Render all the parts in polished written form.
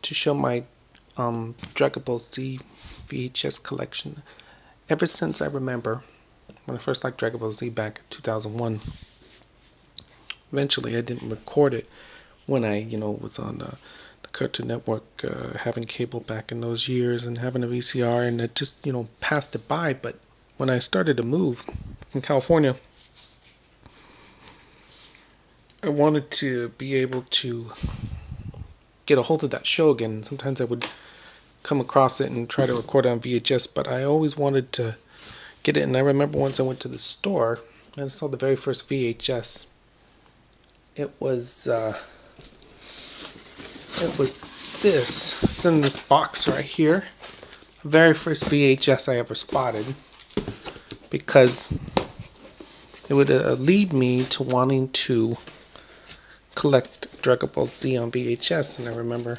to show my Dragon Ball Z VHS collection. Ever since I remember when I first liked Dragon Ball Z back in 2001. Eventually I didn't record it when I was on the Cartoon Network, having cable back in those years and having a VCR, and it just passed it by. But when I started to move from California, I wanted to be able to get a hold of that show again. Sometimes I would come across it and try to record it on VHS, but I always wanted to get it. And I remember once I went to the store and I saw the very first VHS. It was this. It's in this box right here. The very first VHS I ever spotted, because it would lead me to wanting to collect Dragon Ball Z on VHS, and I remember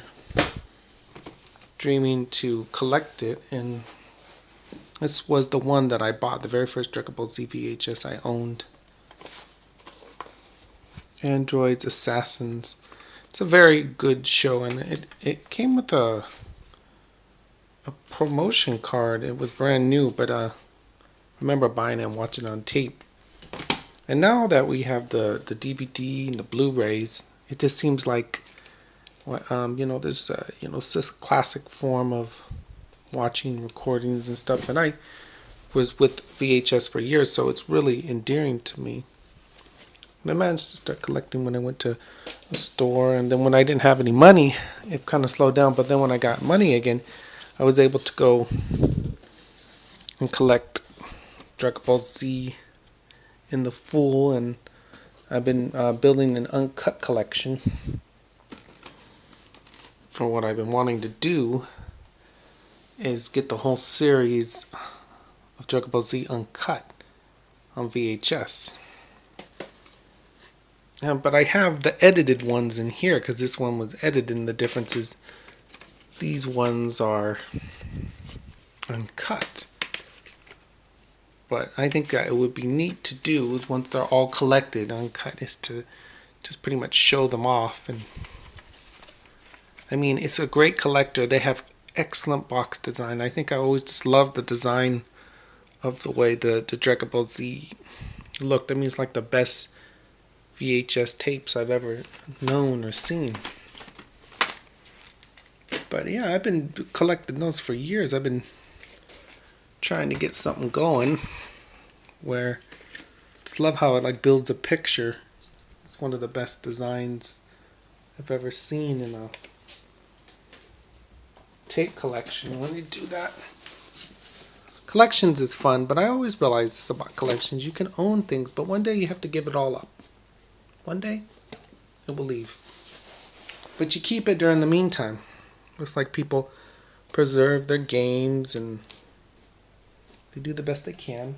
dreaming to collect it, and this was the one that I bought, the very first Dragon Ball Z VHS I owned. Androids, Assassins. It's a very good show, and it came with a promotion card. It was brand new, but I remember buying it and watching it on tape. And now that we have the DVD and the Blu-rays, it just seems like there's this classic form of watching recordings and stuff. And I was with VHS for years, so it's really endearing to me. And I managed to start collecting when I went to a store, and then when I didn't have any money, it kind of slowed down. But then when I got money again, I was able to go and collect Dragon Ball Z in the full, and I've been building an uncut collection. For what I've been wanting to do is get the whole series of Dragon Ball Z uncut on VHS. But I have the edited ones in here because this one was edited, and the difference is these ones are uncut. But I think that it would be neat to do is once they're all collected, uncut, is to just pretty much show them off. And I mean, it's a great collector. They have excellent box design. I think I always just loved the design of the way the Dragon Ball Z looked. I mean, it's like the best VHS tapes I've ever known or seen. But yeah, I've been collecting those for years. I've been trying to get something going where I just love how it builds a picture. It's one of the best designs I've ever seen in a tape collection when you do that. Collections is fun, but I always realize this about collections. You can own things, but one day you have to give it all up. One day it will leave. But you keep it during the meantime. Looks like people preserve their games and they do the best they can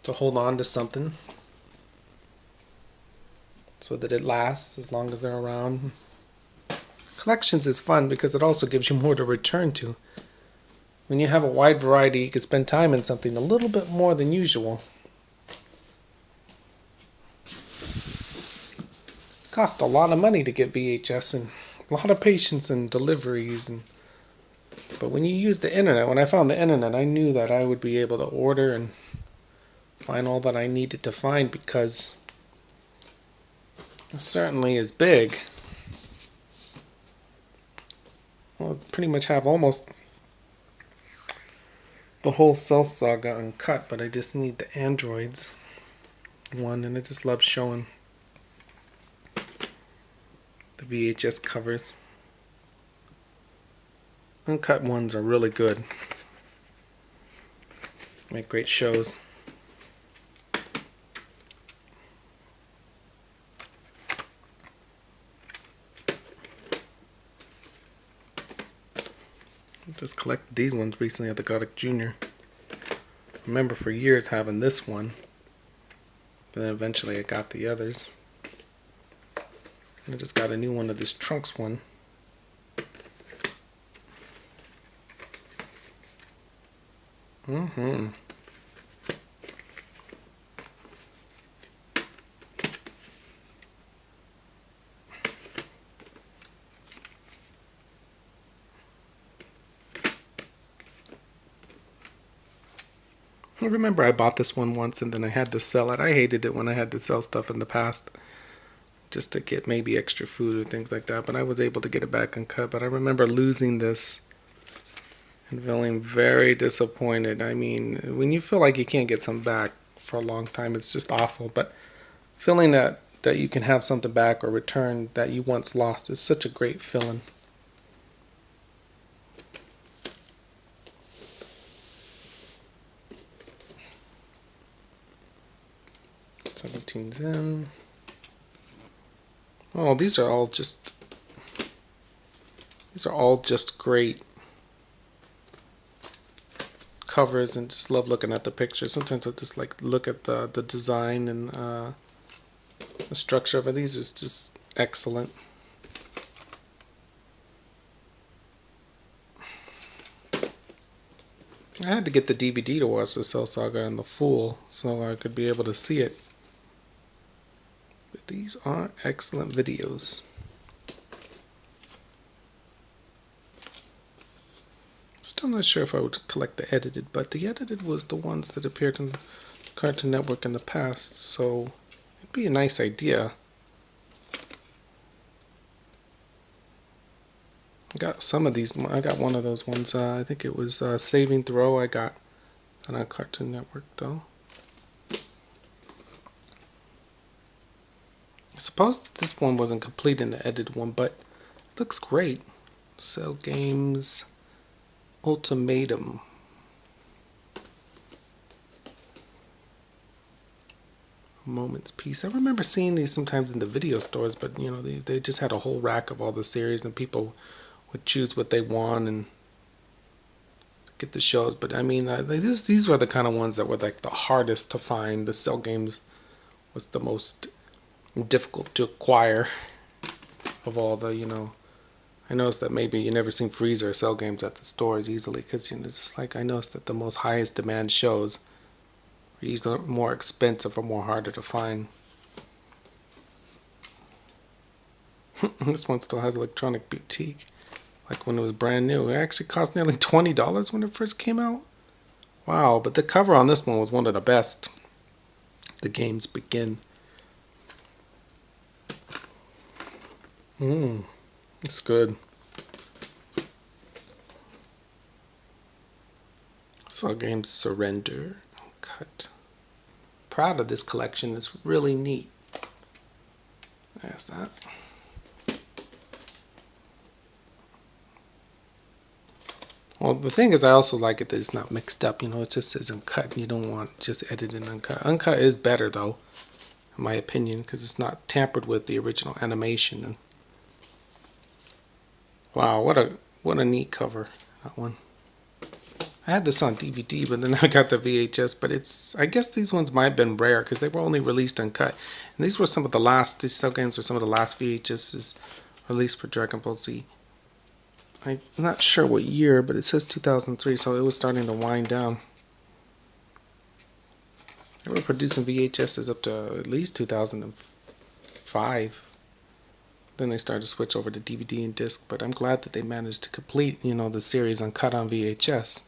to hold on to something so that it lasts as long as they're around. Collections is fun because it also gives you more to return to. When you have a wide variety, you can spend time in something a little bit more than usual. It costs a lot of money to get VHS and a lot of patience and deliveries. But when you use the internet, when I found the internet, I knew that I would be able to order and find all that I needed to find, because it certainly is big. I'll pretty much have almost the whole Cell Saga uncut, but I just need the Androids one, and I just love showing the VHS covers. Uncut ones are really good. Make great shows. I just collected these ones recently at the Godic Jr. I remember for years having this one. But then eventually I got the others. And I just got a new one of this Trunks one. I remember I bought this one once and then I had to sell it. I hated it when I had to sell stuff in the past just to get maybe extra food or things like that, but I was able to get it back uncut. But I remember losing this and feeling very disappointed. I mean, when you feel like you can't get something back for a long time, it's just awful. But feeling that you can have something back or return that you once lost is such a great feeling. Zen. Oh, these are all just great covers, and just love looking at the pictures. Sometimes I just like look at the design and the structure of it. These is just excellent. I had to get the DVD to watch the Cell Saga in the full so I could be able to see it. But these are excellent videos. Still not sure if I would collect the edited, but the edited was the ones that appeared on Cartoon Network in the past, so it'd be a nice idea. I got some of these. I got one of those ones. I think it was Saving Throw. I got on Cartoon Network though. I suppose this one wasn't complete in the edited one, but it looks great. Cell Games Ultimatum. Moment's Peace. I remember seeing these sometimes in the video stores, but you know, they just had a whole rack of all the series and people would choose what they want and get the shows. But I mean, these were the kind of ones that were like the hardest to find. The Cell Games was the most difficult to acquire of all the, you know. I noticed that maybe you never seen Freezer or Cell Games at the stores easily, because you know, it's just like I noticed that the most highest demand shows are usually more expensive or more harder to find. This one still has Electronic Boutique, like when it was brand new. It actually cost nearly $20 when it first came out. Wow, but the cover on this one was one of the best. The Games Begin. It's good. Cell Games Surrender. Cut. Proud of this collection. It's really neat. There's that. Well, the thing is, I also like it that it's not mixed up. You know, it just says uncut, and you don't want just edited and uncut. Uncut is better, though, in my opinion, because it's not tampered with the original animation. And wow, what a neat cover, that one. I had this on DVD, but then I got the VHS. But I guess these ones might have been rare because they were only released uncut. And these were some of the last. These Cell Games were some of the last VHSs released for Dragon Ball Z. I'm not sure what year, but it says 2003, so it was starting to wind down. They were producing VHSs up to at least 2005. Then they started to switch over to DVD and disc, but I'm glad that they managed to complete, you know, the series uncut on VHS.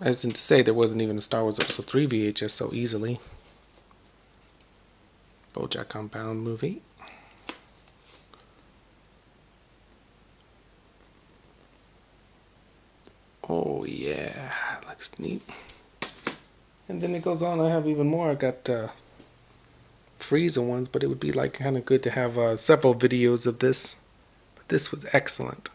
As in to say, there wasn't even a Star Wars Episode 3 VHS so easily. BoJack Compound movie. Oh yeah, looks neat. And then it goes on. I have even more. I got Frieza ones, but it would be like kind of good to have several videos of this. But this was excellent.